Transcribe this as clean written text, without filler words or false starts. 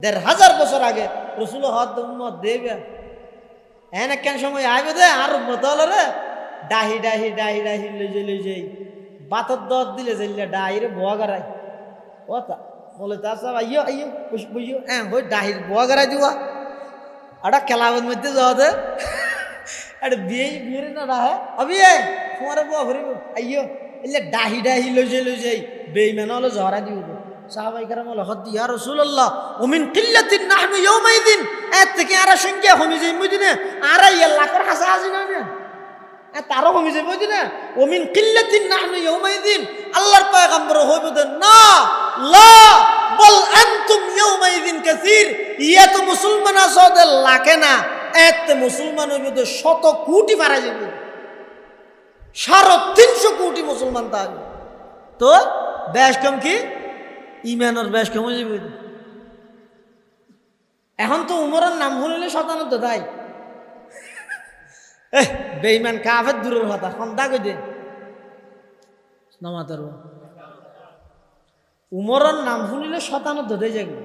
1,500 বছর আগে রসুল হদ উম্মত দেবে এনে কেন সময় আইবে দে আর উম্মত হলো রে ডাহি ডাহি ডাহি ডাহি লই যাই বাতর দত দিলে যাইলে ডাহি রে বোয়া গারাই ও তা বলে তা সব আইয়ো আইয়ো বুঝিও হই ডাহির বোয়া গারাই দিবা আড়া খেলাবত মধ্যে যাওয়া দে আরে বিয়ে না রাহে অবিয়ে তোমার বোয়া ভরিব আইয়ো এলে ডাহি ডাহি লই যাই বেঈমান হলো জহরা দিব সাহাবাই কেরাম বলে হদ ইয়া রাসূলুল্লাহ ওমিন কিল্লাতিন নাহনু ইয়াউমাইদিন এত থেকে আর সংখ্যা কমে যাই মদিনা আর লাখের হাসা হাসি না তারও কমে যাই মদিনা ওমিন কিল্লাতিন নাহনু ইয়াউমাইদিন আল্লাহর পয়গম্বর হইব দেন না লা বল আনতুম ইয়াউমাইদিন কাসীর ইয়া তো মুসলমান আসদে লাখে না এত মুসলমান হইব দে শত কোটি মারা যাবে 350 কোটি মুসলমান থাকবে তো বেশ কম কি ইমানের বেশ কমে যাবে এখন তো উমরের নাম শুনলে শতানত তো তাই বেঈমান কাফের দূরের কথা সন্ধ্যা কই দে নামাতের উমরের নাম শুনিলে শতানত দেয় যাবে